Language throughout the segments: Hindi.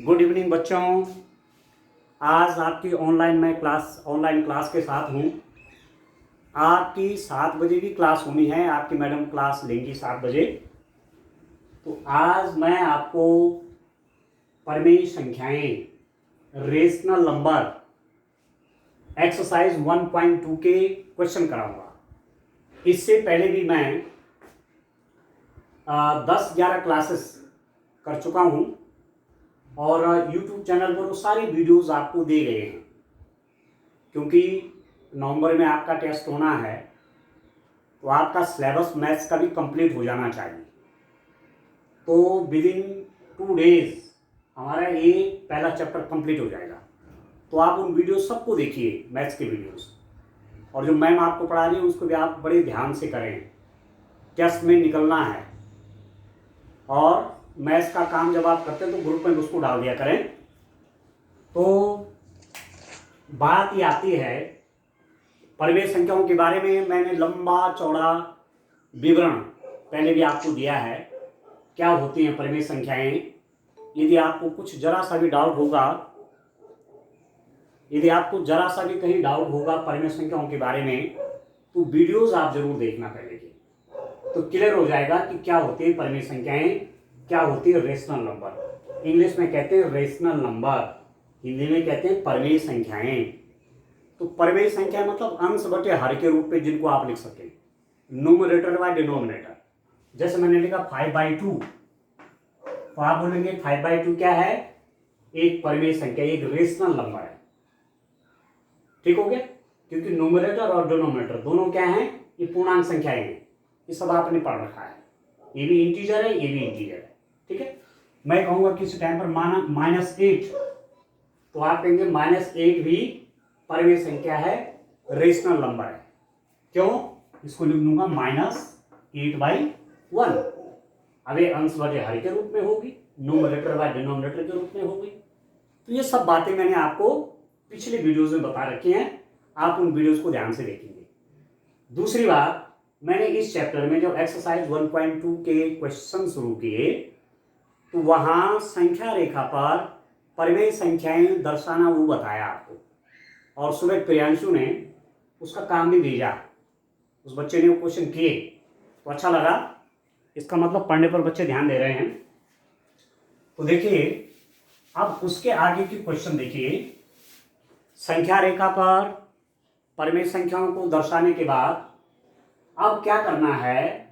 गुड इवनिंग बच्चों। आज आपकी ऑनलाइन क्लास के साथ हूँ। आपकी 7 बजे की क्लास होनी है, आपकी मैडम क्लास लेंगी 7 बजे। तो आज मैं आपको परिमेय संख्याएं, रेशनल नंबर, एक्सरसाइज 1.2 के क्वेश्चन कराऊंगा। इससे पहले भी मैं 10-11 क्लासेस कर चुका हूँ और YouTube चैनल पर वो सारी वीडियोस आपको दे गए हैं, क्योंकि नवंबर में आपका टेस्ट होना है तो आपका सिलेबस मैथ्स का भी कंप्लीट हो जाना चाहिए। तो विद इन 2 डेज हमारा ये पहला चैप्टर कंप्लीट हो जाएगा। तो आप उन वीडियो सबको देखिए, मैथ्स के वीडियोस, और जो मैम आपको पढ़ा रही है उसको भी आप बड़े ध्यान से करें। टेस्ट में निकलना है और मैथ्स का काम जब आप करते हैं तो ग्रुप में उसको डाल दिया करें। तो बात ये आती है परिमेय संख्याओं के बारे में। मैंने लंबा चौड़ा विवरण पहले भी आपको दिया है, क्या होती हैं परिमेय संख्याएं। यदि आपको कुछ जरा सा भी डाउट होगा, कहीं डाउट होगा परिमेय संख्याओं के बारे में, तो वीडियोस आप जरूर देखना पहले के, तो क्लियर हो जाएगा कि क्या होती है परिमेय संख्याएं, क्या होती है रेशनल नंबर। इंग्लिश में कहते हैं रेशनल नंबर, हिंदी में कहते हैं परिमेय संख्याएं। तो परिमेय संख्या मतलब अंश बटे हर के रूप में जिनको आप लिख सकें, न्यूमरेटर बाय डिनोमिनेटर। जैसे मैंने लिखा 5/2, तो आप बोलेंगे 5/2 क्या है? एक परिमेय संख्या, एक रेशनल नंबर है। ठीक हो गया? क्योंकि न्यूमरेटर और डिनोमिनेटर दोनों क्या हैं? ये पूर्णांक संख्याएं हैं। ये सब आपने पढ़ रखा है। ये भी इंटीजर है, ये भी इंटीजर है। ठीक है? मैं कहूंगा किसी टाइम पर -8, तो आप कहेंगे -8 भी परिमेय संख्या है, रेशनल नंबर है। क्यों? इसको लिख दूंगा -8/1। अब ये अंश बटे हर के रूप में होगी, न्यूमरेटर बाय डिनोमिनेटर के रूप में होगी। तो ये सब बातें मैंने आपको पिछले वीडियोस में बता रखी हैं, आप उन वीडियोस को ध्यान से देखेंगे। दूसरी बात, मैंने इस चैप्टर में जब एक्सरसाइज 1.2 के क्वेश्चन शुरू किए तो वहां संख्या रेखा पर परिमेय संख्याएं दर्शाना वो बताया आपको, और सुबह प्रियांशु ने उसका काम भी भेजा। उस बच्चे ने वो क्वेश्चन किए तो अच्छा लगा, इसका मतलब पढ़ने पर बच्चे ध्यान दे रहे हैं। तो देखिए, अब उसके आगे की क्वेश्चन देखिए। संख्या रेखा पर परिमेय संख्याओं को दर्शाने के बाद अब क्या करना है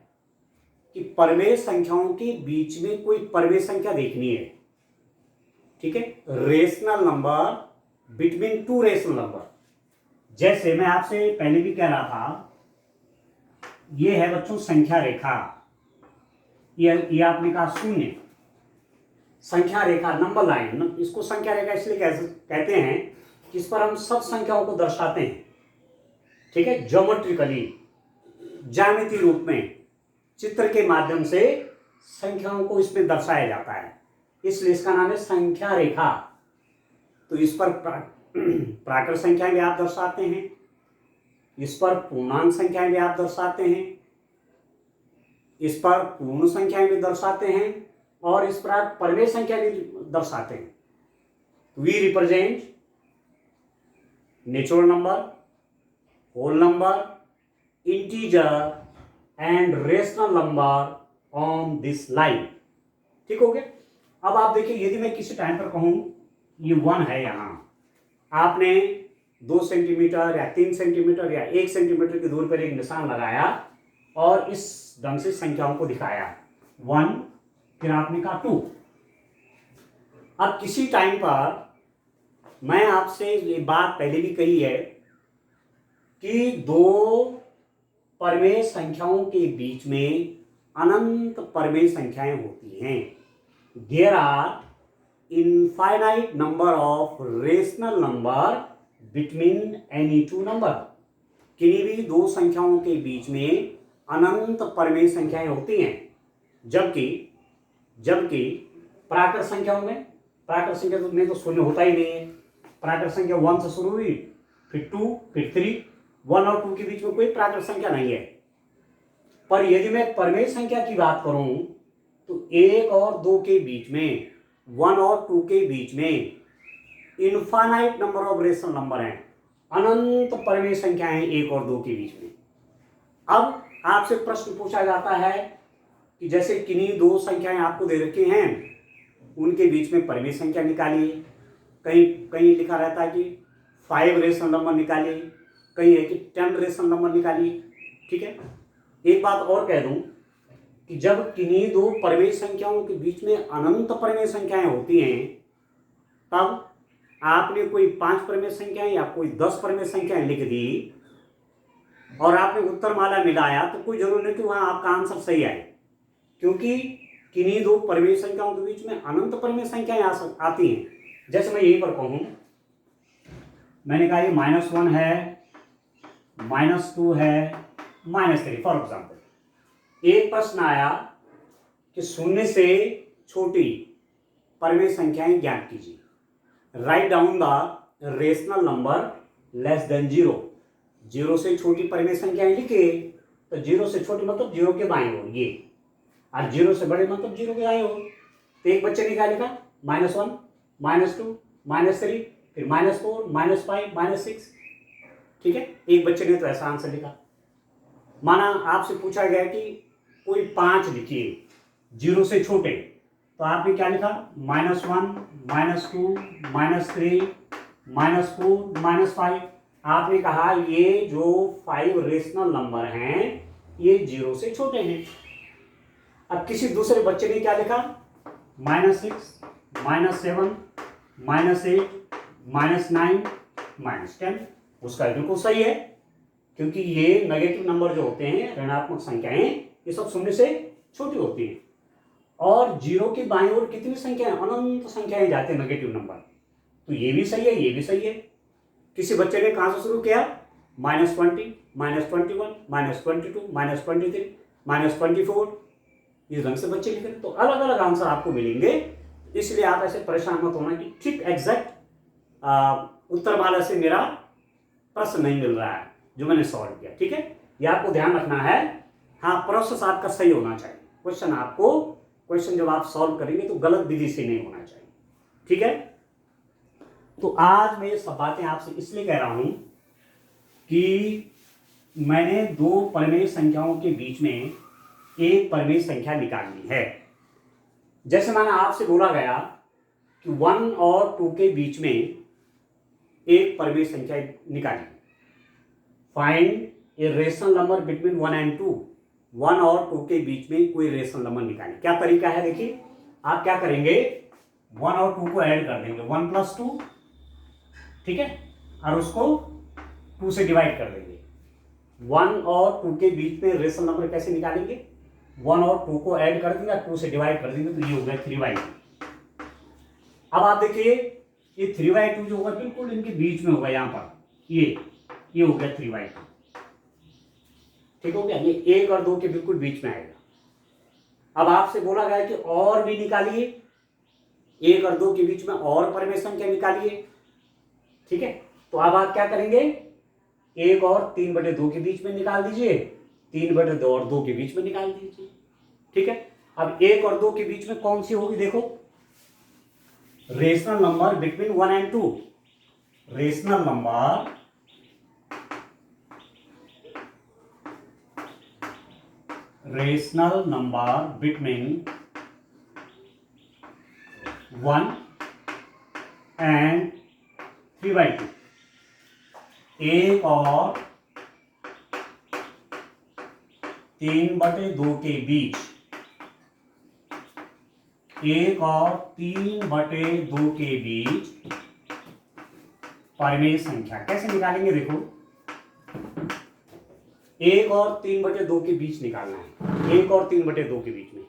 कि परिमेय संख्याओं के बीच में कोई परिमेय संख्या देखनी है। ठीक है? Rational number between 2 rational number. जैसे मैं आपसे पहले भी कह रहा था, ये है बच्चों संख्या रेखा, ये आपने कहा 0। संख्या रेखा, नंबर लाइन, इसको संख्या रेखा इसलिए कहते हैं कि इस पर हम सब संख्याओं को दर्शाते हैं। ठीक है? ज्योमेट्रिकली, ज्यामितीय रूप में, चित्र के माध्यम से संख्याओं को इसमें दर्शाया जाता है, इसलिए इसका नाम है संख्या रेखा। तो इस पर प्राकृत संख्याएं भी आप दर्शाते हैं, इस पर पूर्णांक संख्याएं भी आप दर्शाते हैं, इस पर पूर्ण संख्याएं भी दर्शाते हैं, और इस पर आप परिमेय संख्या भी दर्शाते हैं। We represent natural number, whole number, integer and rational number on this line. ठीक हो गया? अब आप देखिए, यदि मैं किसी टाइम पर कहूं ये 1 है, यहां आपने 2 सेंटीमीटर या 3 सेंटीमीटर या 1 सेंटीमीटर की दूरी पर एक निशान लगाया और इस ढंग से संख्याओं को दिखाया, 1, फिर आपने कहा 2। अब किसी टाइम पर मैं आपसे ये बात पहले भी कही है कि 2 परिमेय संख्याओं के बीच में अनंत परिमेय संख्याएं होती हैं। There are infinite number of rational number between any 2 number. किन्हीं भी 2 संख्याओं के बीच में अनंत परिमेय संख्याएं होती हैं, जबकि प्राकृत संख्याओं में, प्राकृत संख्या में तो शून्य होता ही नहीं है। प्राकृत संख्या 1 से शुरू हुई, फिर 2, फिर 3, 1 और 2 के बीच में कोई प्राकृत संख्या नहीं है। पर यदि मैं परिमेय संख्या की बात करूं तो 1 और 2 के बीच में 1 और 2 के बीच में infinite number of rational number हैं, अनंत परिमेय संख्याएं 1 और 2 के बीच में। अब आपसे प्रश्न पूछा जाता है कि जैसे किन्हीं दो संख्याएं आपको दे रखी हैं, उनके बीच में परिमेय संख्या निकालिए। कहीं कहीं लिखा रहता है कि 5 रेशनल नंबर निकालिए, कहीं है कि 10 रेशनल नंबर निकालिए। ठीक है, एक बात और कह दूं कि जब किन्हीं दो परिमेय संख्याओं के बीच में अनंत परिमेय संख्याएं होती हैं, तब आपने कोई 5 परिमेय संख्याएं या कोई 10 परिमेय संख्याएं लिख दी और आपने उत्तरमाला मिलाया, तो कोई जरूरी नहीं कि वहां आपका आंसर सही आए, क्योंकि किन्हीं दो परिमेय संख्याओं के बीच में अनंत परिमेय संख्याएं आती हैं। जैसे मैं यहीं पर कहूं, मैंने कहा ये -1 है, -2 है, -3 फॉर एग्जाम्पल। एक प्रश्न आया कि 0 से छोटी परिमेय संख्याएं ज्ञात कीजिए। Write down the rational number less than 0। 0 से छोटी परिमेय संख्याएं लिखे, तो 0 से छोटी मतलब 0 के बाएं ओर ये, और 0 से बड़े मतलब 0 के दाएं ओर। तो एक बच्चे ने क्या लिखा, -1, -2, -3, फिर -4, -5, -6। ठीक है, एक बच्चे ने तो ऐसा आंसर लिखा। माना आपसे पूछा गया कि कोई 5 लिखिए 0 से छोटे, तो आपने क्या लिखा, -1, -2, -3, -4, -5। आपने कहा ये जो 5 रेशनल नंबर हैं ये 0 से छोटे हैं। अब किसी दूसरे बच्चे ने क्या लिखा, -6, -7, -8, -9, -10। उसका बिल्कुल सही है, क्योंकि ये नेगेटिव नंबर जो होते हैं, ऋणात्मक संख्याएं, ये सब 0 से छोटी होती हैं। और 0 के बाईं ओर कितनी संख्याएं, अनंत संख्याएं जाते हैं नेगेटिव नंबर। तो ये भी सही है, ये भी सही है। किसी बच्चे ने कहां से शुरू किया, -20, -21, -22, -23, -24। इस ढंग से बच्चे लिख रहे, तो अलग अलग आंसर आपको मिलेंगे। इसलिए आप ऐसे परेशान मत होना कि ठीक एग्जैक्ट उत्तरमाला से मेरा प्रश्न नहीं मिल रहा है जो मैंने सॉल्व किया। ठीक है, ये आपको ध्यान रखना है। हाँ, प्रोसेस आपका सही होना चाहिए। क्वेश्चन जब आप सॉल्व करेंगे तो गलत विधि से नहीं होना चाहिए। ठीक है, तो आज मैं ये सब बातें आपसे इसलिए कह रहा हूं कि मैंने दो परिमेय संख्याओं के बीच में एक परिमेय संख्या निकालनी है। जैसे मैंने आपसे बोला गया कि 1 और 2 के बीच में एक परिमेय संख्या निकालिए। Find a rational number between 1 and 2। 1 और 2 के बीच में कोई रेशनल नंबर निकालिए। क्या तरीका है, देखिए आप क्या करेंगे, 1 और 2 को ऐड कर देंगे, 1 + 2। ठीक है, और उसको 2 से डिवाइड कर देंगे। 1 और 2 के बीच में रेशनल नंबर कैसे निकालेंगे, 1 और 2 को ऐड कर देंगे, 2 से डिवाइड कर देंगे, तो ये हो गया 3/2। अब आप देखिए ये 3/2 जो होगा बिल्कुल इनके बीच में होगा, यहां पर ये हो गया 3/2। ठीक हो गया, ये 1 और 2 के बिल्कुल बीच में आएगा। अब आपसे बोला गया कि और भी निकालिए, 1 और 2 के बीच में और परिमेय संख्या निकालिए। ठीक है, तो अब आप क्या करेंगे, 1 और 3/2 के बीच में निकाल दीजिए, 3/2 और 2 के बीच में निकाल दीजिए। ठीक है, अब 1 और 2 के बीच में कौन सी होगी, देखो, rational number between 1 and 2। Rational number between 1 and 3/2। 1 और 3/2 के बीच, 1 और 3/2 के बीच परिमेय संख्या कैसे निकालेंगे, देखो 1 और 3/2 के बीच निकालना है। 1 और 3/2 के बीच में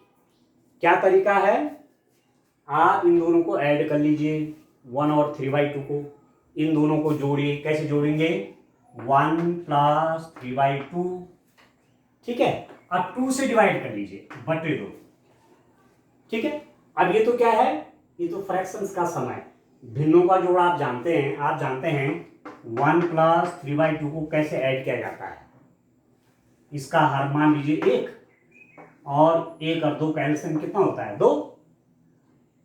क्या तरीका है, आप इन दोनों को ऐड कर लीजिए, 1 और 3/2 को, इन दोनों को जोड़िए। कैसे जोड़ेंगे, 1 + 3/2। ठीक है, अब 2 से डिवाइड कर लीजिए, /2। ठीक है, अब ये तो क्या है, ये तो फ्रैक्शंस का समय, भिन्नों का जोड़ आप जानते हैं। 1 + 3/2 को कैसे ऐड किया जाता है, इसका हर मान लीजिए 1, और 1 और 2 का एलसीएम कितना होता है, 2।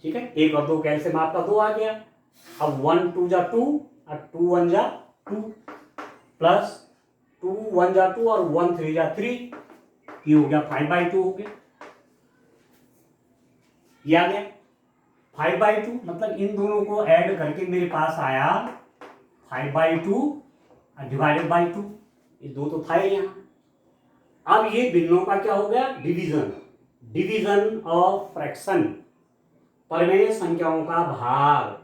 ठीक है, 1 और 2 का एलसीएम आपका 2 आ गया। अब 1 2 जा 2 और 2 1 जा 2 प्लस 2 1 जा 2 और 1 3 जा 3, ये हो गया 5/2 हो गया। ये आ गया 5/2, मतलब इन दोनों को ऐड करके मेरे पास आया 5/2 डिवाइडेड बाई 2, ये 2 तो था ही यहाँ। अब ये भिन्नों का क्या हो गया, डिवीजन, डिवीजन ऑफ फ्रैक्शन, परिमेय संख्याओं का भाग,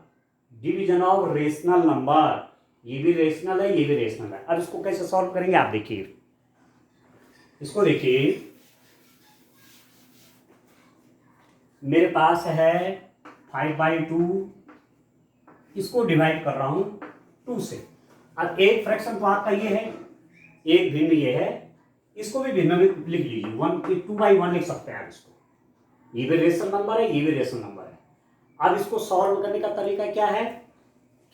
डिवीजन ऑफ रेशनल नंबर, ये भी रेशनल है ये भी रेशनल है। अब इसको कैसे सॉल्व करेंगे आप देखिए, इसको देखिए मेरे पास है 5/2, इसको डिवाइड कर रहा हूं 2 से। अब एक फ्रैक्शन तो आपका ये है, एक भिन्न ये है, इसको भी भिन्न में लिख लीजिए 2/1 लिख सकते हैं आप इसको, ये भी रेशनल नंबर है ये भी रेशनल नंबर है। अब इसको सॉल्व करने का तरीका क्या है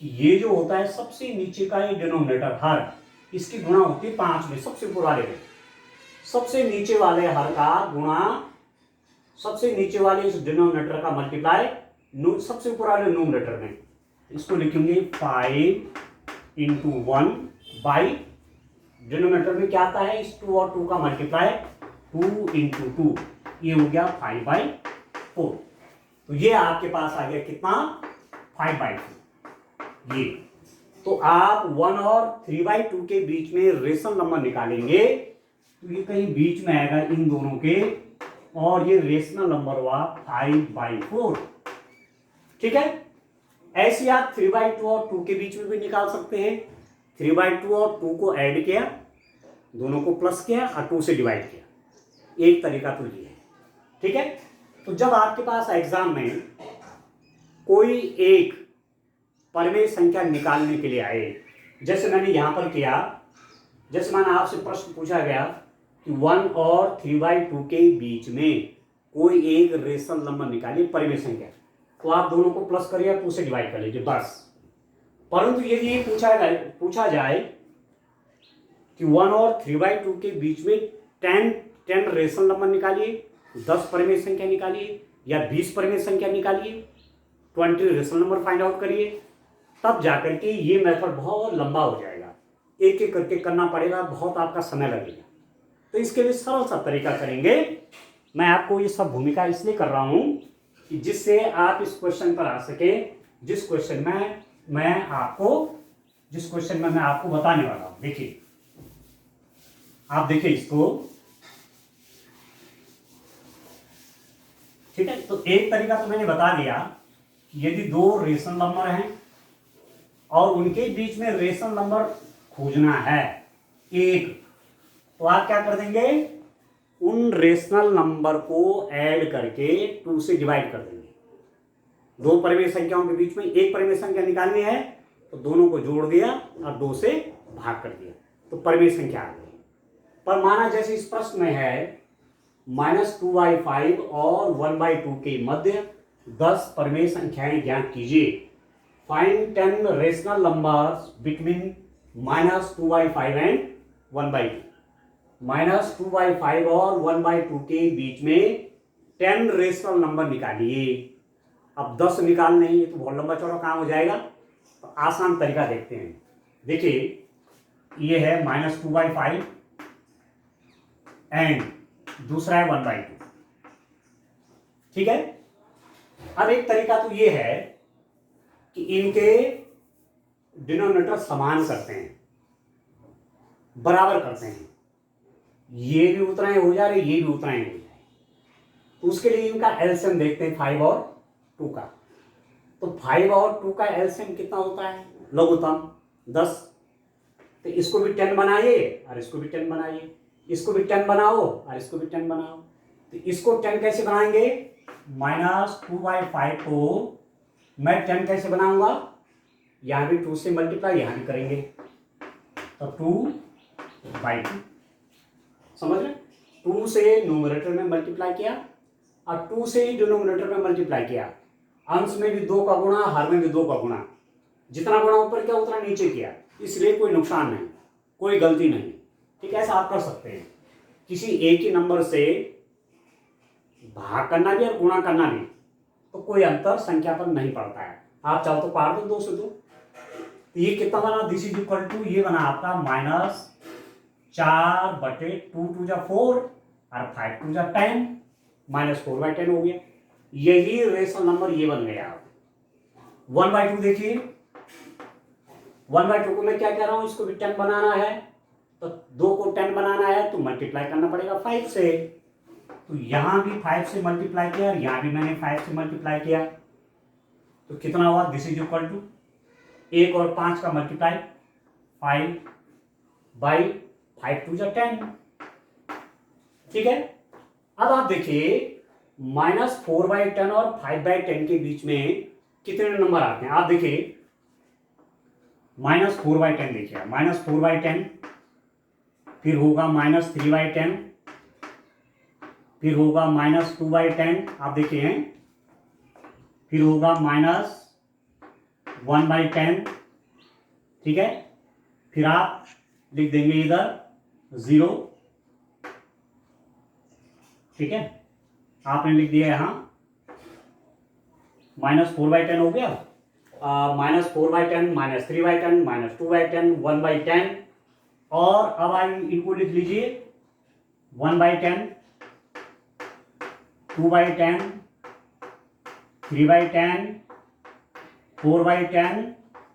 कि ये जो होता है सबसे नीचे का ये डिनोमिनेटर हर, इसकी गुणा होती है 5 में, सबसे ऊपर वाले में, सबसे नीचे वाले हर का गुणा सबसे नीचे वाले इस डिनोमिनेटर का मल्टीप्लाई सबसे ऊपर वाले नोमिनेटर में, इसको लिखेंगे 5 इंटू 1 बाई डिनोमिनेटर में क्या आता है, इस 2 और 2 का मल्टीप्लाई 2 इंटू 2, ये हो गया 5/4। तो ये आपके पास आ गया कितना, 5/4। ये तो आप 1 और 3/2 के बीच में रेशनल नंबर निकालेंगे तो ये कहीं बीच में आएगा इन दोनों के, और ये रेशनल नंबर हुआ 5/4। ठीक है, ऐसे आप 3/2 और 2 के बीच में भी निकाल सकते हैं। 3/2 और 2 को ऐड किया, दोनों को प्लस किया और 2 से डिवाइड किया, एक तरीका तो ये है। ठीक है, तो जब आपके पास एग्जाम में कोई एक परिमेय संख्या निकालने के लिए आए, जैसे मैंने यहां पर किया, जैसे मैंने आपसे प्रश्न पूछा गया कि 1 और 3/2 के बीच में कोई एक रेशनल नंबर निकालिए परिमेय संख्या, तो आप दोनों को प्लस करिए 2 से डिवाइड कर लीजिए बस। परंतु यदि ये पूछा जाए कि 1 और 3/2 के बीच में 10 रेशनल नंबर निकालिए, 10 परिमेय संख्या निकालिए या 20 परिमेय संख्या निकालिए, 20 रेशनल नंबर फाइंड आउट करिए, तब जाकर के ये मेथड बहुत लंबा हो जाएगा, एक एक करके करना पड़ेगा, बहुत आपका समय लगेगा। तो इसके लिए सरल सा तरीका करेंगे। मैं आपको ये सब भूमिका इसलिए कर रहा हूं कि जिससे आप इस क्वेश्चन पर आ सके, जिस क्वेश्चन में मैं आपको बताने वाला हूं। देखिए, आप देखिए इसको, ठीक है। तो एक तरीका तो मैंने बता दिया कि यदि 2 रेशनल नंबर हैं और उनके बीच में रेशनल नंबर खोजना है एक, तो आप क्या कर देंगे, उन रेशनल नंबर को ऐड करके 2 से डिवाइड कर देंगे। 2 परिमेय संख्याओं के बीच में एक परिमेय संख्या निकालनी है तो दोनों को जोड़ दिया और 2 से भाग कर दिया, तो परिमेय संख्या आ गई। पर माना जैसे इस प्रश्न में है -2/5 और 1/2 के मध्य 10 परिमेय संख्याएं ज्ञात कीजिए, find 10 rational numbers between -2/5 and 1/2। -2/5 और 1/2 के बीच में 10 रेशनल नंबर निकालिए। अब 10 निकालने हैं, ये तो बहुत लंबा चौड़ा काम हो जाएगा, तो आसान तरीका देखते हैं। देखिए, ये है -2/5 एंड दूसरा है 1/2। ठीक है, अब एक तरीका तो ये है कि इनके डिनोमिनेटर समान करते हैं, बराबर करते हैं, ये भी उतना ही हो जाए ये भी उतना ही हो जाए, तो उसके लिए इनका एलसीएम देखते हैं 5 और 2 का। तो 5 और 2 का एलसीएम कितना होता है, लघुत्तम 10। तो इसको भी 10 बनाइए और इसको भी 10 बनाइए, इसको भी 10 बनाओ और इसको भी 10 बनाओ। तो इसको 10 कैसे बनाएंगे, -2/5 को मैं 10 कैसे बनाऊंगा, यहां भी 2 से मल्टीप्लाई यहां भी करेंगे, तो 2/2, समझ रहे, 2 से न्यूमरेटर में मल्टीप्लाई किया और 2 से ही डिनोमिनेटर में मल्टीप्लाई किया, अंश में भी 2 का गुणा, हर में भी 2 का गुणा, जितना गुणा ऊपर किया उतना नीचे किया, इसलिए कोई नुकसान नहीं, कोई गलती नहीं। ठीक है, ऐसा आप कर सकते हैं, किसी एक ही नंबर से भाग करना भी और गुणा करना भी, तो कोई अंतर संख्या पर नहीं पड़ता है। आप चाहो तो काट दो 2 से 2। तो ये कितना बना, दिस इज इक्वल टू, ये बना आपका -4/2 2 जा 4 और 5 2 जा 10, -4/10 हो गया। यही रेशनल नंबर ये बन गया। 1/2 देखिए, 1/2 को मैं क्या कह रहा हूं, इसको भी 10 बनाना है, तो 2 को 10 बनाना है तो मल्टीप्लाई करना पड़ेगा 5 से। तो यहां भी 5 से मल्टीप्लाई किया और यहां भी मैंने 5 से मल्टीप्लाई किया, तो कितना हुआ, दिस इज इक्वल टू 1 और 5 का मल्टीप्लाई 5/5 2 जा 10। ठीक है, अब आप देखिए -4/10 और 5/10 के बीच में कितने नंबर आते हैं। आप देखिए -4/10 देखिए, -4/10, फिर होगा -3/10, फिर होगा -2/10, आप देखिए, फिर होगा -1/10। ठीक है, फिर आप लिख देंगे इधर 0। ठीक है, आपने लिख दिया यहां -4/10 हो गया, -4/10, -3/10, -2/10, 1/10, और अब आप इनको लिख लीजिए 1/10, 2/10, 3/10, 4/10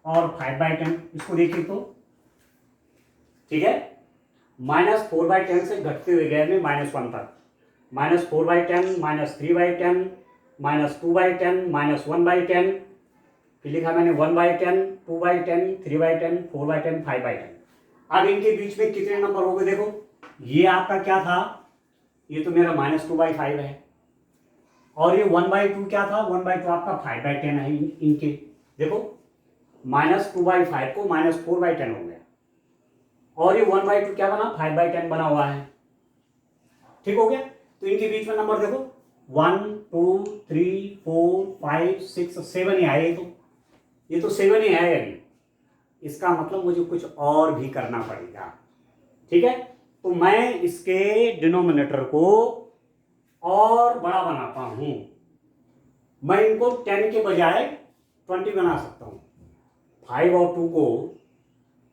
और 5/10। इसको देखिए तो, ठीक है, -4/10 से घटते हुए गए में -1 तक, -4/10, -3/10, -2/10, -1/10, फिर लिखा मैंने 1/10, 2/10, 3/10, 4/10, 5/10। अब इनके बीच में कितने नंबर हो गए देखो, ये आपका क्या था, ये तो मेरा -2/5 है, और ये 1/2 क्या था, 1/2 आपका 5/10 है। इनके देखो -2/5 को -4/10 हो गया, और ये 1/2 क्या बना, 5/10 बना हुआ है। ठीक हो गया, तो इनके बीच में नंबर देखो 1 2 3 4 5 6 7 ही आए, तो ये तो 7 ही है अभी। इसका मतलब मुझे कुछ और भी करना पड़ेगा। ठीक है, तो मैं इसके डिनोमिनेटर को और बड़ा बनाता हूं। मैं इनको 10 के बजाय 20 बना सकता हूं। 5 और 2 को,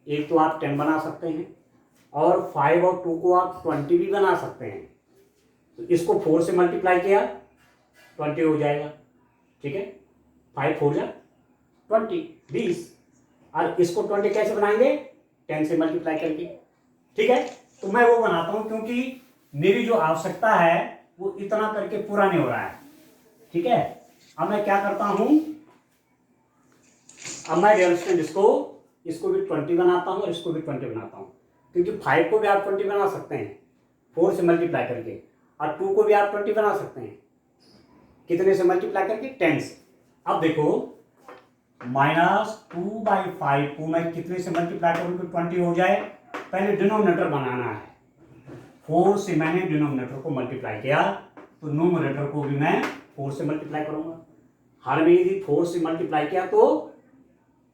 एक तो आप 10 बना सकते हैं, और 5 और 2 को आप 20 भी बना सकते हैं। तो इसको 4 से मल्टीप्लाई किया 20 हो जाएगा। ठीक है, 5 4 जा 20, 20, और इसको 20 कैसे बनाएंगे, 10 से मल्टीप्लाई करके। ठीक है, तो मैं वो बनाता हूं, क्योंकि मेरी जो आवश्यकता है वो इतना करके पूरा नहीं हो रहा है। ठीक है, अब मैं क्या करता हूं, अब मैं इसको भी 20 बनाता हूं और इसको भी 20 बनाता हूं, क्योंकि 5 को भी आप 20 बना सकते हैं 4 से मल्टीप्लाई करके, और 2 को भी आप 20 बना सकते हैं, कितने से मल्टीप्लाई करके, 10 से। अब देखो -2/5 को मैं कितने से मल्टीप्लाई करूं कि 20 हो जाए, पहले डिनोमिनेटर बनाना है। 4 से मैंने डिनोमिनेटर को मल्टीप्लाई किया, तो नोमिनेटर को भी मैं 4 से मल्टीप्लाई करूंगा। हर में यदि 4 से मल्टीप्लाई किया तो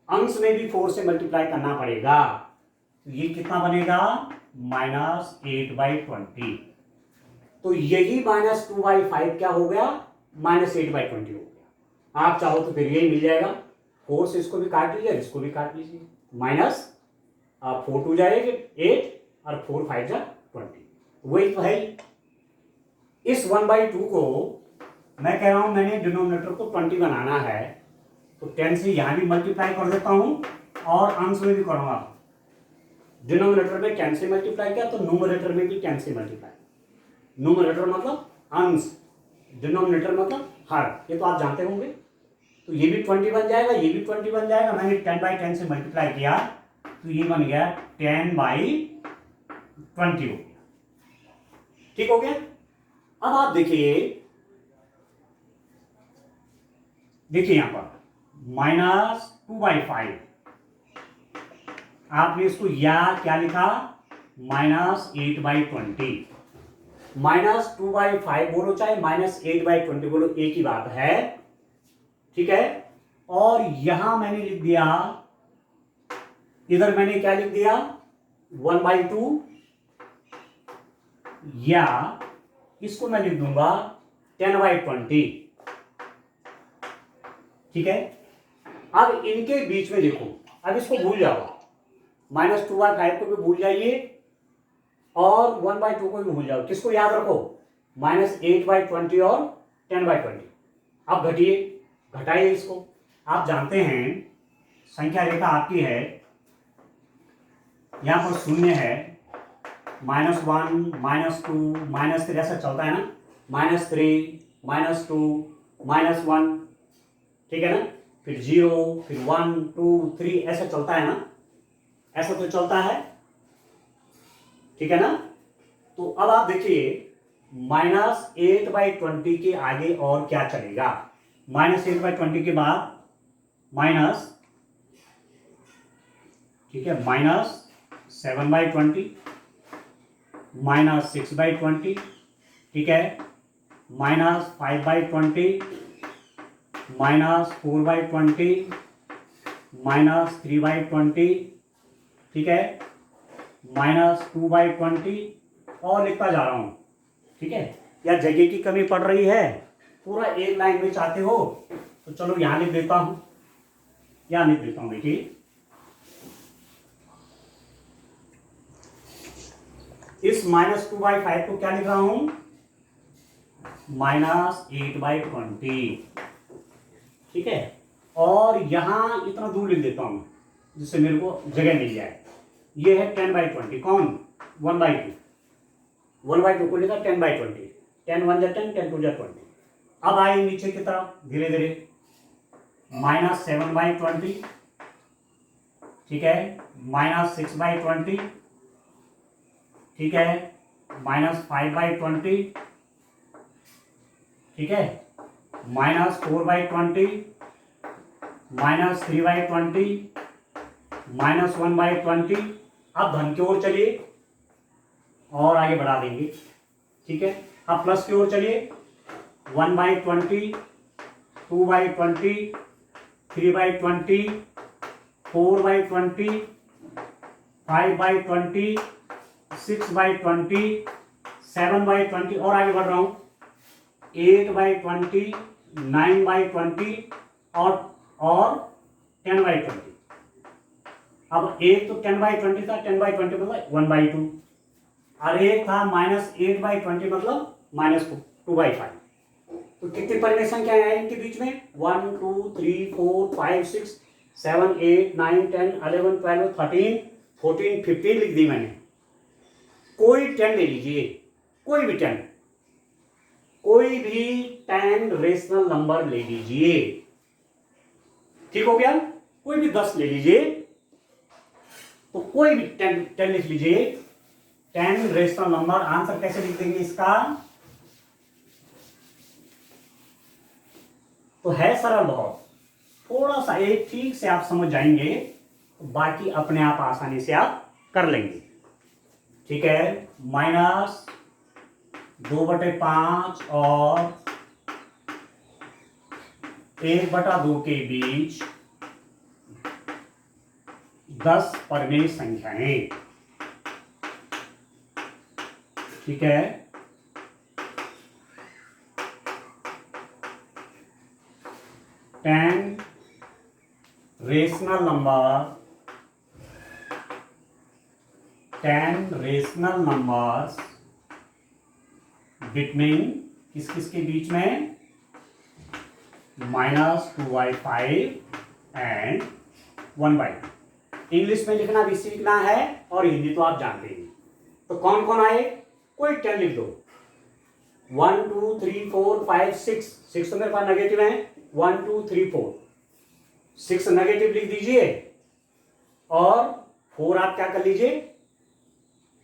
अंश में भी 4 से मल्टीप्लाई करना पड़ेगा। तो ये कितना बनेगा, -8/20। तो यही -2/5 क्या हो गया, -8/20 हो गया। आप चाहो तो फिर यही मिल जाएगा, 4 से इसको भी काट लीजिए, इसको भी काट लीजिए, -4 2 जाएगा 8 और 4 5 जा 20, वही तो है। इस 1/2 को मैं कह रहा हूं, मैंने डिनोमिनेटर को 20 बनाना है, तो 10 से यहां भी मल्टीप्लाई कर देता हूं और अंश में भी करूंगा। डिनोमिनेटर में 10 से मल्टीप्लाई किया तो न्यूमरेटर में भी 10 से मल्टीप्लाई। न्यूमरेटर मतलब अंश, डिनोमिनेटर मतलब हर, ये तो आप जानते होंगे। तो ये भी 20 बन जाएगा, ये भी 20 बन जाएगा। मैंने 10/10 से मल्टीप्लाई किया तो ये बन गया 10/20 हो गया। ठीक हो गया। अब आप देखिए यहां पर -2/5, आपने इसको या क्या लिखा, -8/20। -2/5 बोलो चाहे -8/20 बोलो, एक ही बात है। ठीक है, और यहां मैंने लिख दिया, इधर मैंने क्या लिख दिया, 1/2, या इसको मैं लिख दूंगा 10/20। ठीक है। अब इनके बीच में देखो, अब इसको भूल जाओ, -2/5 को भी भूल जाइए और 1/2 को भी भूल जाओ। किसको याद रखो? -8/20 और 10/20। अब घटाइए इसको। आप जानते हैं संख्या रेखा आपकी है, यहां पर शून्य है, -1, -2, -3 ऐसा चलता है ना, -3, -2, -1, ठीक है ना, फिर 0, फिर 1, 2, 3 ऐसा चलता है ना, ऐसा तो चलता है, ठीक है ना। तो अब आप देखिए -8/20 के आगे और क्या चलेगा? -8/20 के बाद माइनस, ठीक है, -7/20, -6/20, ठीक है, -5/20, -4/20, -3/20, ठीक है, -2/20 और लिखता जा रहा हूं, ठीक है। या जगह की कमी पड़ रही है, पूरा एक लाइन में चाहते हो तो चलो यहां लिख देता हूं, यहां लिख देता हूं। देखिए इस -2/5 को क्या लिख रहा हूं? -8/20, ठीक है। और यहां इतना दूर लिख देता हूं जिससे मेरे को जगह मिल जाए। ये है 10/20, कौन? 1/2, 1/2 को लिखा 10/20, 10 1 जा 10, 10 2 जा 20। अब आए नीचे की तरफ धीरे धीरे, -7/20, ठीक है, -6/20, ठीक है, -5/20, ठीक है, -4/20, -3/20, -1/20। अब धन की ओर चलिए और आगे बढ़ा देंगे, ठीक है। अब प्लस की ओर चलिए, 1/20, 2/20, 3/20, 4/20, 5/20, 6/20, 7/20 और आगे बढ़ रहा हूं, 8/20, 9/20 और 10/20। अब एक तो 10/20 था, 10/20 मतलब 1/2, और एक था -8/20 मतलब -2/5। तो कितनी परिमेय संख्याएं हैं इनके बीच में? 1 2 3 4 5 6 7 8 9 10 11 12 13 14 15 लिख दी मैंने। कोई 10 ले लीजिए, कोई भी 10, कोई भी 10 रेशनल नंबर ले लीजिए, ठीक हो गया। कोई भी 10 ले लीजिए, तो कोई भी 10 लिख लीजिए, 10 रेशनल नंबर। आंसर कैसे लिख देंगे इसका? तो है सरल बहुत, थोड़ा सा एक ठीक से आप समझ जाएंगे तो बाकी अपने आप आसानी से आप कर लेंगे, ठीक है। -2/5 और 1/2 के बीच 10 परिमेय संख्याएं, ठीक है। Ten rational number, 10 rational numbers between किस किस के बीच में? -2/5 एंड 1/2। इंग्लिश में लिखना भी सीखना है और हिंदी तो आप जानते ही। तो कौन कौन आए? कोई 10 लिख दो, 1 2 3 4 5 6, 6 तो मेरे पास नेगेटिव है, 1 2 3 4, 6 नेगेटिव लिख दीजिए और 4 आप क्या कर लीजिए?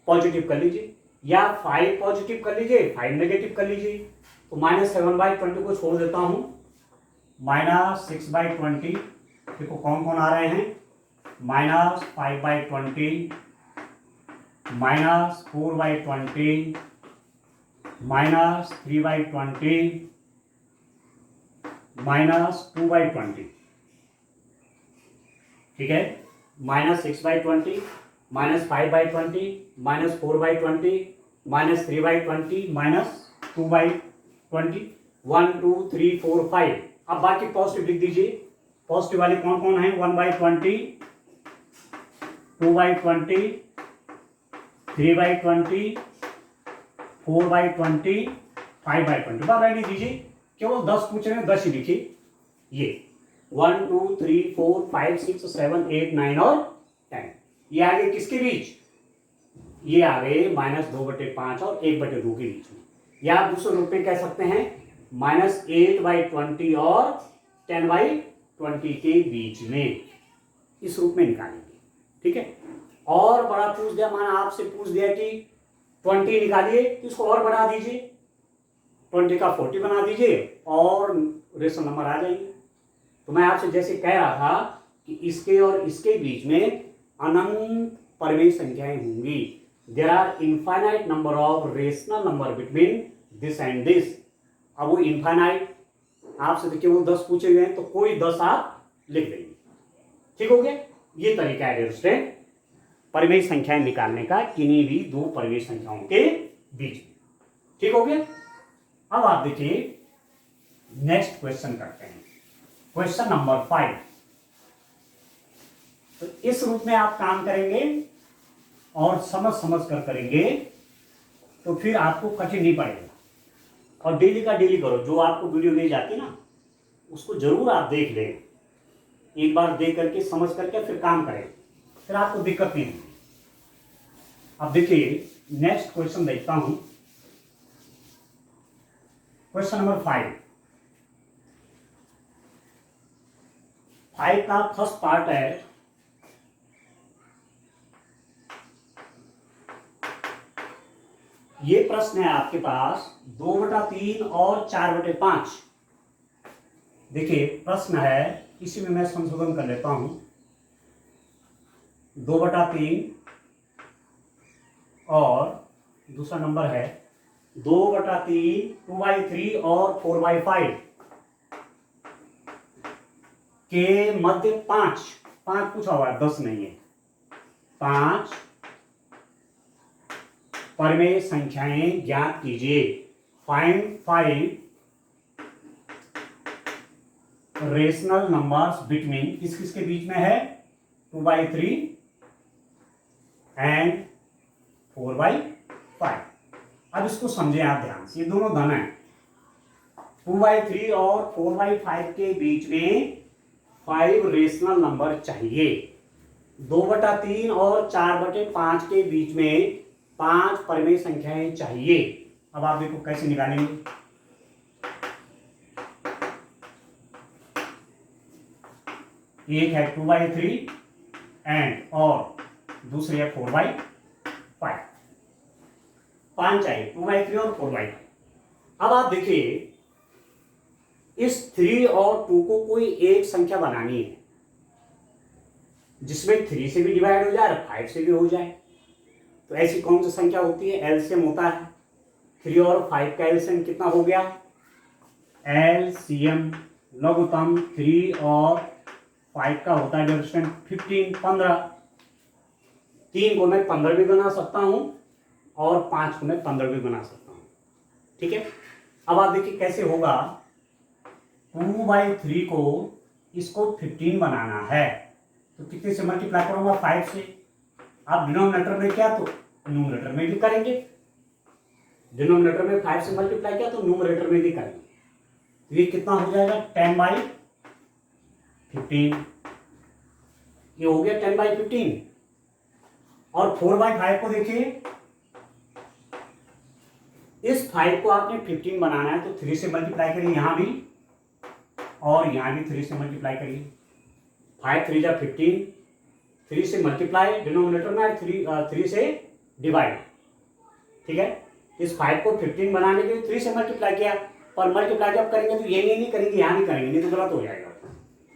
पॉजिटिव कर लीजिए, या 5 पॉजिटिव कर लीजिए, 5 नेगेटिव कर लीजिए। तो -7/20 को छोड़ देता हूं, -6/20, देखो कौन कौन आ रहे हैं? -5/20, -4/20, -3/20, -2/20, ठीक है। -6/20, -5/20, -4/20, -3/20, -2/20, 1 2 3 4 5 अब बाकी पॉजिटिव लिख दीजिए। पॉजिटिव वाले कौन कौन है? 1/20, 2/20, 3/20, 4/20, 5/20। बात रहने दीजिए, केवल 10 पूछ रहे हैं, 10 ही लिखिए। ये 1 2 3 4 5 6 7 8 9 और 10। ये आगे किसके बीच? ये आ गए -2/5 और 1/2 के बीच में। या आप दूसरे रूप में कह सकते हैं -8/20 और 10/20 के बीच में। इस रूप में निकालेंगे, ठीक है। और बड़ा पूछ दिया, माना आपसे पूछ दिया कि 20 निकालिए, तो इसको और बढ़ा दीजिए, 20 का 40 बना दीजिए और रेशनल नंबर आ जाएंगे। तो मैं आपसे जैसे कह रहा था कि इसके और इसके बीच में अनंत परिमेय संख्याएं होंगी। There are infinite number of rational number between this and this. अब वो इनफाइनाइट, आपसे तो केवल 10 पूछे हुए हैं, तो कोई 10 आप लिख देंगे। ठीक हो गया? ये तरीका है डियर स्टूडेंट परिमेय संख्याएं निकालने का किन्हीं भी दो परिमेय संख्याओं के बीच में। ठीक हो गया? अब आप देखिए नेक्स्ट क्वेश्चन करते हैं, क्वेश्चन नंबर 5। तो इस रूप में आप काम करेंगे और समझ समझ कर करेंगे, तो फिर आपको कठिन नहीं पड़ेगा। और डेली का डेली करो, जो आपको वीडियो भेज जाती है ना, उसको जरूर आप देख लें, एक बार देख करके समझ करके फिर काम करें, फिर आपको दिक्कत नहीं होगी। अब देखिए नेक्स्ट क्वेश्चन देखता हूं, क्वेश्चन नंबर 5। 5 का फर्स्ट पार्ट है, ये प्रश्न है आपके पास 2/3 और 4/5। देखिए प्रश्न है, इसी में मैं संशोधन कर लेता हूं, 2/3 और दूसरा नंबर है 2/3, 2/3 और 4/5 के मध्य 5 पूछा हुआ है, 10 नहीं है। 5 परिमेय संख्याएं ज्ञात कीजिए। फाइंड 5 रेशनल नंबर्स बिटवीन, किस किस के बीच में है? 2/3 एंड 4/5। अब इसको समझें आप ध्यान से, ये दोनों धन है। 2/3 और 4/5 के बीच में 5 रेशनल नंबर चाहिए। 2/3 और 4/5 के बीच में 5 परिमेय संख्याएं चाहिए। अब आप देखो कैसे निकालेंगे। एक है 2/3 एंड और दूसरी है 4/5। 5 चाहिए, 2/3 और 4/5। अब आप देखिए इस 3 और 2 को कोई एक संख्या बनानी है जिसमें 3 से भी डिवाइड हो जाए और 5 से भी हो जाए। तो ऐसी कौन सी संख्या होती है? एलसीएम होता है। 3 और 5 का एलसीएम कितना हो गया? एलसीएम लघुत्तम 3 और 5 का होता है 15। 3 को मैं 15 भी बना सकता हूं और 5 को मैं 15 भी बना सकता हूं। ठीक है, अब आप देखिए कैसे होगा। 2/3 को इसको 15 बनाना है, तो कितने से मल्टीप्लाई करूंगा? 5 से। आप डिनोमिनेटर में क्या, तो न्यूमरेटर में भी करेंगे। डिनोमिनेटर में 5 से मल्टीप्लाई किया तो न्यूमरेटर में भी करेंगे। तो ये कितना हो जाएगा? 10/15। ये हो गया 10/15। और 4/5 को देखिए, इस 5 को आपने 15 बनाना है तो 3 से मल्टीप्लाई करिए यहां भी और यहां भी 3 से मल्टीप्लाई करिए। 5 3 जा 15, 3 से मल्टीप्लाई डिनोमिनेटर में, 3 से डिवाइड। ठीक है, इस 5 को 15 बनाने के लिए 3 से मल्टीप्लाई किया, पर मल्टीप्लाई जब करेंगे तो ये नहीं करेंगे, यहां नहीं करेंगे, नहीं तो गलत हो जाएगा।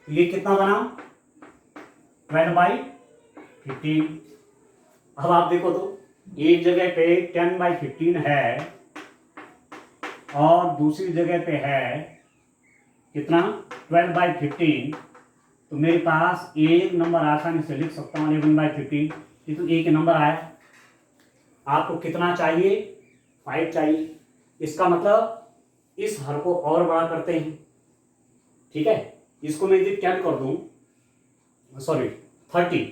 तो ये कितना बना? 12/15। अब आप देखो तो एक जगह पे 10/15 है और दूसरी जगह पे है कितना? 12/15। तो मेरे पास एक नंबर आसानी से लिख सकता हूँ 11/15। ये तो एक नंबर आया। आपको कितना चाहिए? 5 चाहिए। इसका मतलब इस हर को और बड़ा करते हैं, ठीक है, इसको मैं यदि 10 कर दूं, सॉरी 30,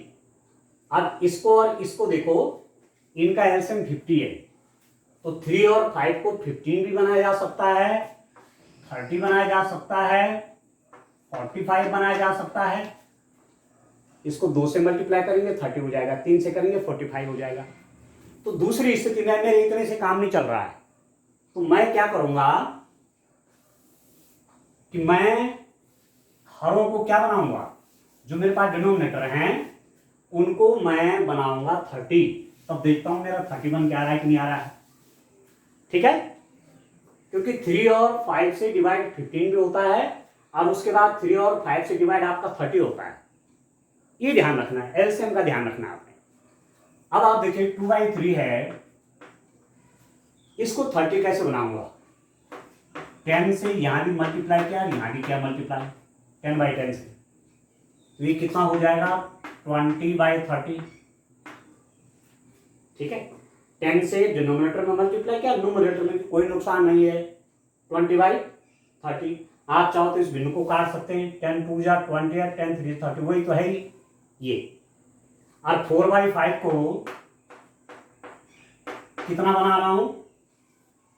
अब इसको और इसको देखो, इनका एलसीएम 50 है, तो 3 और 5 को 15 भी बनाया जा सकता है, 30 बनाया जा सकता है, 45 बनाया जा सकता है। इसको 2 से मल्टीप्लाई करेंगे 30 हो जाएगा, 3 से करेंगे 45 हो जाएगा। तो दूसरी स्थिति में मेरे इतने से काम नहीं चल रहा है, तो मैं क्या करूंगा कि मैं हरों को क्या बनाऊंगा, जो मेरे पास डिनोमिनेटर हैं उनको मैं बनाऊंगा 30। तब देखता हूं मेरा 31 क्या आ रहा है कि नहीं आ रहा है। ठीक है, क्योंकि 3 और 5 से डिवाइड 15 भी होता है, और उसके बाद 3 और 5 से डिवाइड आपका 30 होता है। ये ध्यान रखना है, एलसीएम का ध्यान रखना है आपने। अब आप देखिए 2/3 है, इसको 30 कैसे बनाऊंगा, 10 से यहां भी मल्टीप्लाई किया, यहां भी किया मल्टीप्लाई 10/10 से, तो ये कितना हो जाएगा 20/30। ठीक है, 10 से डिनोमिनेटर में मल्टीप्लाई किया, न्यूमरेटर में कोई नुकसान नहीं है, 20/30। आप चाहो तो इस भिन्न को काट सकते हैं, 10 2 जा 20 है, 10 3 30, वही तो है ही ये। और 4/5 को कितना बना रहा हूं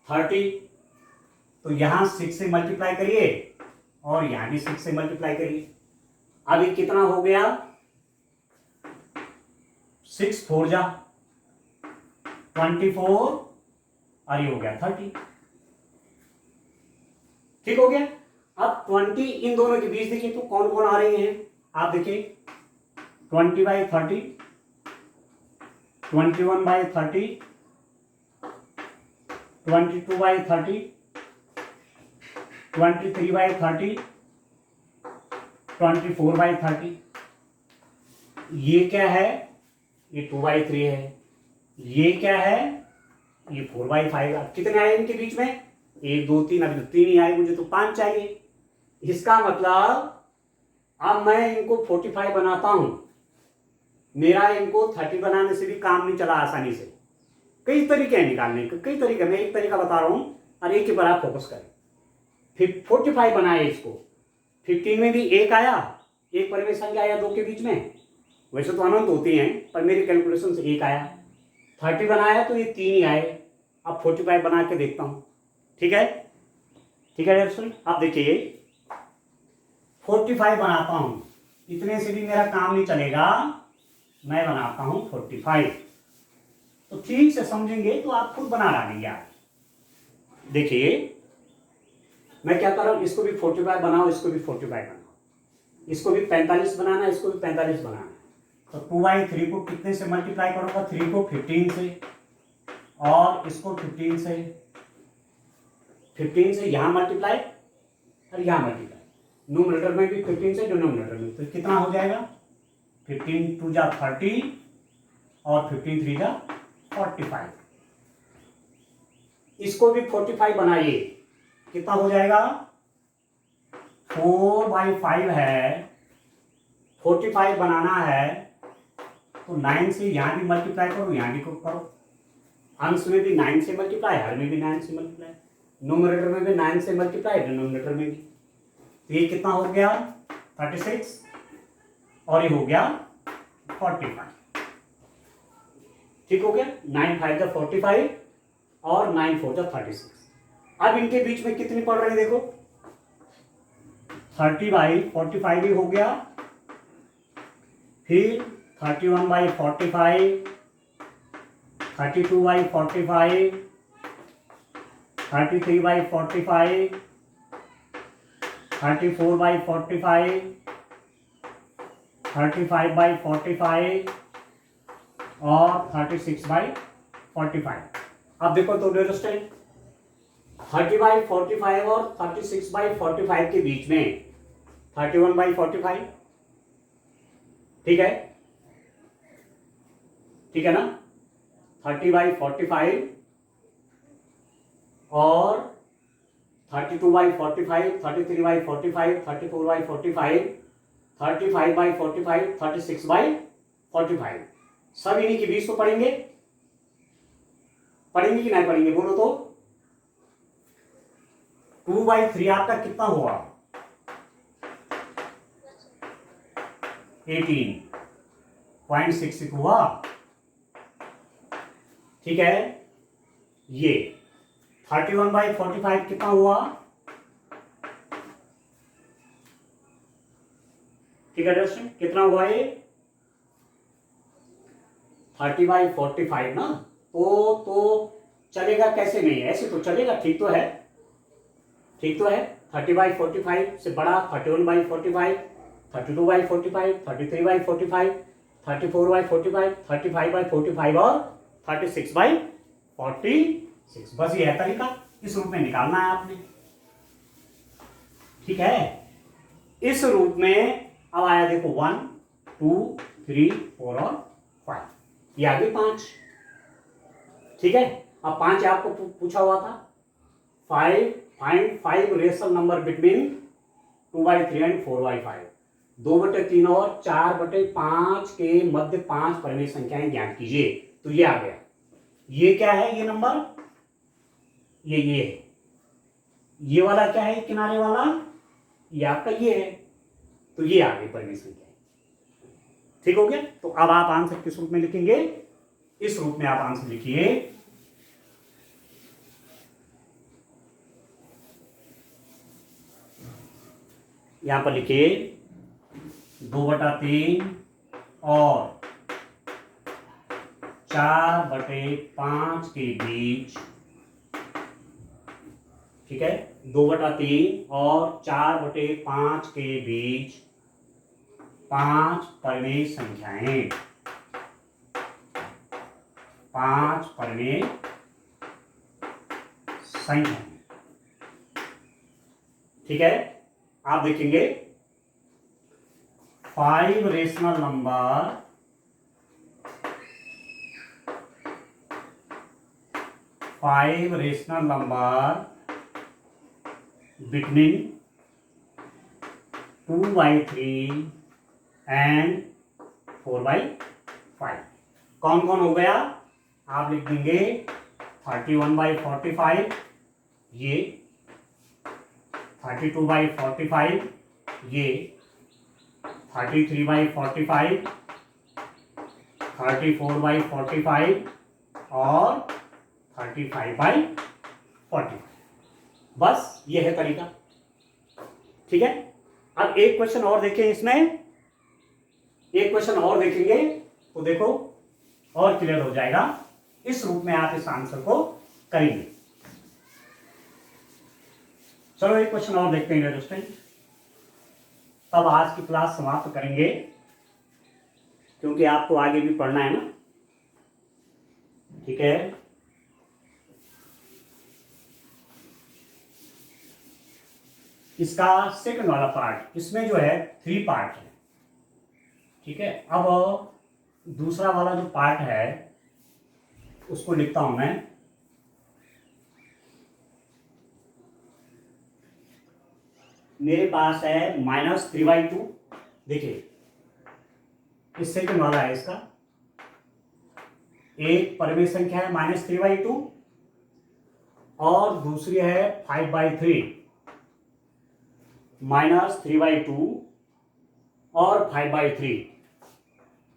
30, तो यहां 6 से मल्टीप्लाई करिए और यहां भी 6 से मल्टीप्लाई करिए। अब ये कितना हो गया, 6 4 जा 24 और ये हो गया 30। ठीक हो गया। अब 20 इन दोनों के बीच देखिए तो कौन कौन आ रहे हैं, आप देखिए 20/30, 21/30, 22/30, 23/30, 24/30। ये क्या है, ये 2/3 है, ये क्या है, ये 4/5। अब कितने आए इनके बीच में, 1 2 3, अभी तो 3 ही आए, मुझे तो 5 चाहिए। इसका मतलब अब मैं इनको 45 बनाता हूं, मेरा इनको 30 बनाने से भी काम नहीं चला आसानी से। कई तरीके हैं निकालने के, कई तरीके, मैं एक तरीका बता रहा हूं और एक के पर आप फोकस करें। फिर 45 बनाए, इसको 15 में भी 1 आया, एक परिमेय संख्या आया 2 के बीच में, वैसे तो अनंत होती हैं पर मेरी कैलकुलेशन से 1 आया। 30 बनाया तो ये 3 ही आए। अब 45 बना के देखता हूं। ठीक है, ठीक है दर्शन, अब देखिए 45 बनाता हूं, इतने से भी मेरा काम नहीं चलेगा, मैं बनाता हूं 45। तो ठीक से समझेंगे तो आप खुद बना डालेंगे। आप देखिए मैं क्या कर रहा हूं, इसको भी 45 बनाओ, इसको भी 45 बनाओ, इसको भी 45 बनाना, इसको भी 45 बनाना। तो 2/3 को कितने से मल्टीप्लाई करूंगा, 3 को 15 से, और इसको 15 से, 15 से यहां मल्टीप्लाई और यहां मल्टीप्लाई, न्यूमरेटर में भी 15 से डिनोमिनेटर में, तो कितना हो जाएगा 15 2 जा 30 और 15 3 जा 45। इसको भी 45 बनाइए, कितना हो जाएगा 4/5 है, 45 बनाना है, तो 9 से यहां भी मल्टीप्लाई करो, यहां भी करो, अंश में भी 9 से मल्टीप्लाई, हर में भी 9 से मल्टीप्लाई, न्यूमरेटर में भी 9 से मल्टीप्लाई, डिनोमिनेटर में भी। तो ये कितना हो गया 36 और ये हो गया 45। ठीक हो गया, 9 5 जा 45 और 9 4 जा 36। अब इनके बीच में कितनी पड़ रही है देखो, 30/45 ही हो गया, फिर 31/45, 32/45, 33/45, 34/45, 35/45 और 36/45। अब देखो तो अंडरस्टैंड, 30/45 और 36/45 के बीच में 31/45। ठीक है, ठीक है ना, 30/45 और 32/45, 33/45, 34/45, 35/45, 36/45, सब इन्हीं के बीच तो पढ़ेंगे, पढ़ेंगे कि नहीं पढ़ेंगे बोलो तो। 2/3 आपका कितना हुआ 18.66 हुआ। ठीक है, ये 31/45 कितना हुआ? ठीक है दोस्तों, कितना हुआ ये? 30/45 ना। तो चलेगा कैसे नहीं? ऐसे तो चलेगा, ठीक तो है, ठीक तो है। 30/45 से बड़ा 31/45, 32/45, 33/45, 34/45, 35/45 और 36/46। बस ये है तरीका, इस रूप में निकालना है आपने। ठीक है, इस रूप में अब आया देखो 1, 2, 3, 4 और 5, ये आ गई 5। ठीक है, अब 5 आपको पूछा हुआ था। 5 रेशनल नंबर बिटवीन 2/3 एंड 4/5। 2/3 और 4/5 के मध्य 5 परिमेय संख्याएं ज्ञात कीजिए। तो ये आ गया। ये क्या है? ये नंबर, ये है। ये वाला क्या है? किनारे वाला, ये आपका ये है। तो ये आ गई परिमेय संख्या। ठीक हो गया। तो अब आप आंसर किस रूप में लिखेंगे? इस रूप में आप आंसर लिखिए। यहां पर लिखिए 2/3 और 4/5 के बीच। ठीक है, 2/3 और 4/5 के बीच 5 परिमेय संख्याएं, 5 परिमेय संख्याएं। ठीक है, आप देखेंगे 5 rational number, 5 rational number between 2/3 and 4/5। कौन कौन हो गया? आप लिख देंगे 31/45, ये 32/45, ये 33/45, 34/45 और 35/45। बस ये है तरीका। ठीक है, अब एक क्वेश्चन और देखें इसमें, एक क्वेश्चन और देखेंगे तो देखो और क्लियर हो जाएगा। इस रूप में आप इस आंसर को करेंगे। चलो एक क्वेश्चन और देखते हैं स्टूडेंट, तब आज की क्लास समाप्त करेंगे, क्योंकि आपको आगे भी पढ़ना है ना। ठीक है, इसका सेकंड वाला पार्ट, इसमें जो है 3 पार्ट है। ठीक है, अब दूसरा वाला जो पार्ट है उसको लिखता हूं मैं। मेरे पास है -3/2। देखिए, इस सेकंड वाला है, इसका एक परिमेय संख्या है -3/2 और दूसरी है 5/3। -3/2 और 5/3,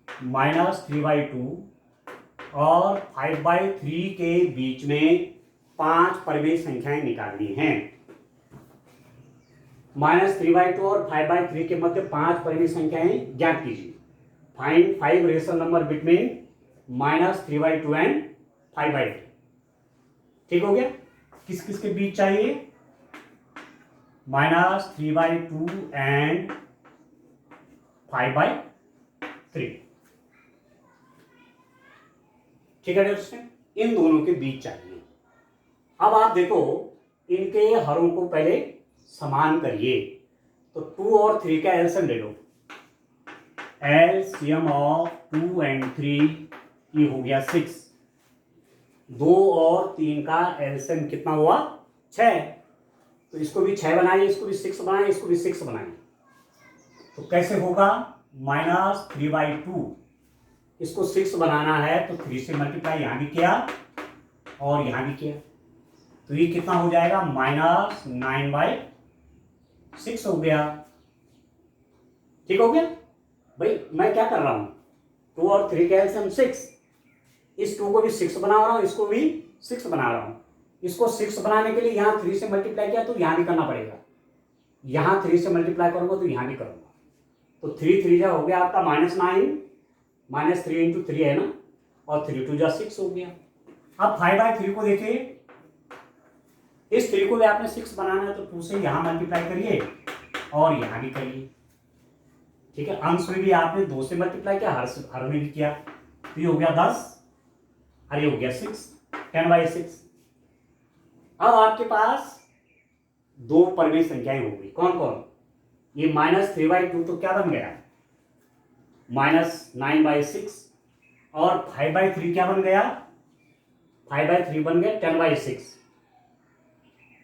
-3/2 और 5/3 के बीच में 5 परिमेय संख्याएं निकालनी हैं। -3/2 और 5/3 के मध्य 5 परिमेय संख्याएं ज्ञात कीजिए। Find 5 rational number between -3/2 and 5/3। ठीक हो गया। किस किस के बीच चाहिए? -3/2 एंड 5/3। ठीक है दोस्तों, इन दोनों के बीच चाहिए। अब आप देखो, इनके हरों को पहले समान करिए। तो 2 और 3 का एलसीएम ले लो। एलसीएम ऑफ 2 एंड 3 ये हो गया 6। 2 और 3 का एलसीएम कितना हुआ? 6। तो इसको भी 6 बनाइए, इसको भी 6 बनाइए, इसको भी 6 बनाइए। तो कैसे होगा? -3/2, इसको 6 बनाना है तो 3 से मल्टीप्लाई यहां भी किया और यहां भी किया, तो ये कितना हो जाएगा? -9/6 हो गया। ठीक हो गया। भाई मैं क्या कर रहा हूँ, 2 और 3 का एलसीएम 6, इस 2 को भी 6 बना रहा हूँ, इसको भी 6 बना रहा हूँ। इसको 6 बनाने के लिए यहाँ 3 से मल्टीप्लाई किया तो यहाँ भी करना पड़ेगा, यहाँ 3 से मल्टीप्लाई करूँगा तो यहाँ भी करूँगा, तो 3 3 जा हो गया आपका -9, -3 इंटू 3 है ना, और 3 2 जा 6 हो गया। अब 5/3 को देखिए, इस 3 को भी आपने 6 बनाना है तो 2 से यहाँ मल्टीप्लाई करिए और यहाँ भी करिए, ठीक है। अंश में भी आपने 2 से मल्टीप्लाई किया, हर में भी किया, तो ये हो गया 10 और ये हो गया 6, 10/6। अब आपके पास 2 परिमेय संख्याएं होंगी, कौन कौन, ये -3/2 तो क्या बन गया, -9/6, और 5/3 क्या बन गया, 5/3 बन गया 10/6,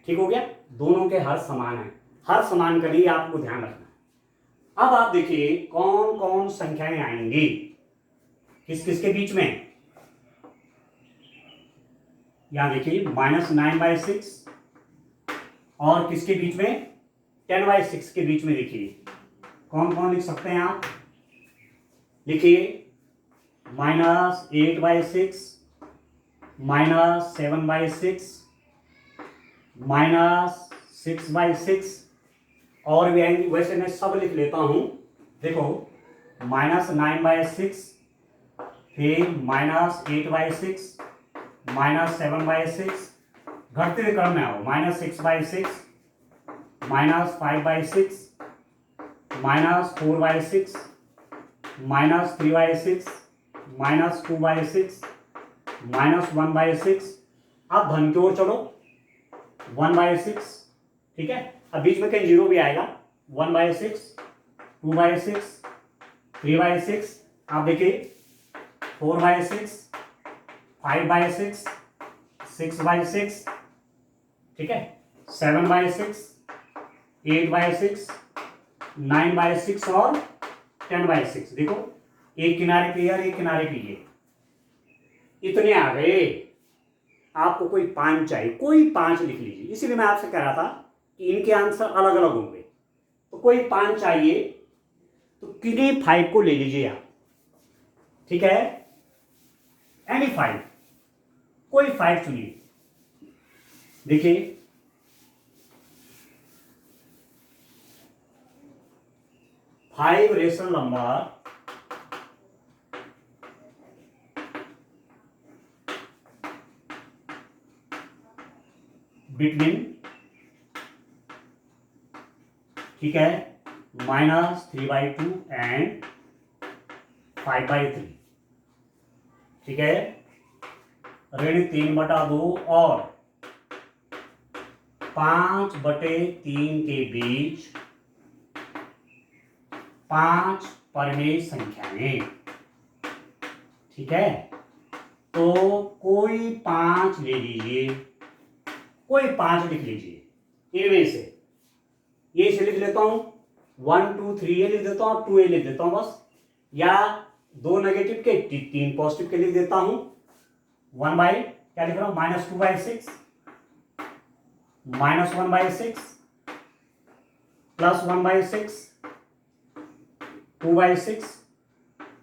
ठीक हो गया। दोनों के हर समान है, हर समान का लिए आपको ध्यान रखना है। अब आप देखिए कौन कौन संख्याएं आएंगी किस किस के बीच में, यहां देखिए -9/6 और किसके बीच में, 10/6 के बीच में। देखिए कौन कौन लिख सकते हैं आप, लिखिए -8/6, -7/6, -6/6, और भी आएंगी, वैसे मैं सब लिख लेता हूं। देखो -9/6, फिर -8/6, -7/6, घटते हुए क्रम में आओ, -6/6, -5/6, -4/6, -3/6, -2/6, -1/6। अब धन की ओर चलो, 1/6, ठीक है। अब बीच में कहीं जीरो भी आएगा, 1/6, 2/6, 3/6, आप देखिए 4/6, 5/6, 6/6, ठीक है, 7/6, 8/6, 9/6 और 10/6। देखो एक किनारे क्लियर, एक किनारे क्लियर, इतने आ गए। आपको कोई 5 चाहिए, कोई 5 लिख लीजिए, इसीलिए मैं आपसे कह रहा था कि इनके आंसर अलग अलग होंगे, तो कोई 5 चाहिए तो किन्हीं 5 को ले लीजिए आप, ठीक है, एनी 5, कोई 5 चुनिए। देखिए 5 रेशनल नंबर बिटवीन, ठीक है, -3/2 एंड 5/3, ठीक है, ऋण 3/2 और 5/3 के बीच 5 परिमेय संख्याएं, ठीक है। तो कोई 5 ले लीजिए, कोई 5 लिख लीजिए इनमें से, ये इसे लिख लेता हूं 1 2 3 ये लिख देता हूं, 2 लिख देता हूं बस, या 2 नेगेटिव के 3 पॉजिटिव के लिख देता हूं। 1 बाई क्या लिख रहा हूं, -2/6, -1/6, +1/6, 2/6,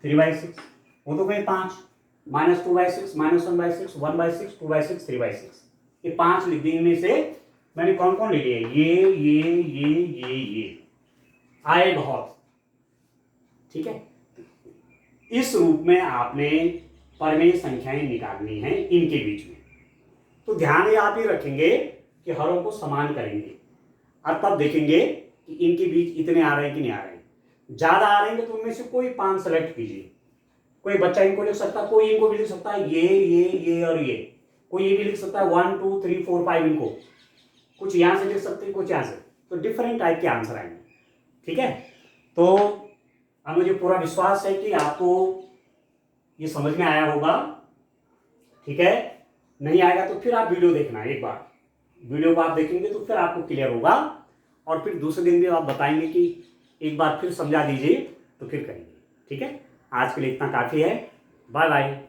3/6, वो तो गए 5, -2/6, -1/6, 1/6, 2/6, 3/6, ये 5 लिख दिए। इनमें से मैंने कौन कौन ले लिए, ये आए बहुत, ठीक है। इस रूप में आपने परिमेय संख्याएं निकालनी है इनके बीच में, तो ध्यान ये आप ही रखेंगे कि हरों को समान करेंगे और तब देखेंगे कि इनके बीच इतने आ रहे हैं कि नहीं आ रहे हैं। ज्यादा आ रहे हैं तो उनमें से कोई 5 सेलेक्ट कीजिए, कोई बच्चा इनको लिख सकता है, कोई इनको भी लिख सकता है, ये और ये, कोई ये भी लिख सकता है 1 2 3 4 5, इनको कुछ यहां से लिख सकते हैं, कुछ यहां से, तो डिफरेंट टाइप के आंसर आएंगे, ठीक है। तो अब मुझे पूरा विश्वास है कि आपको ये समझ में आया होगा, ठीक है। नहीं आएगा तो फिर आप वीडियो देखना, एक बार वीडियो को आप देखेंगे तो फिर आपको क्लियर होगा, और फिर दूसरे दिन भी आप बताएंगे कि एक बार फिर समझा दीजिए, तो फिर करेंगे, ठीक है। आज के लिए इतना काफी है, बाय बाय।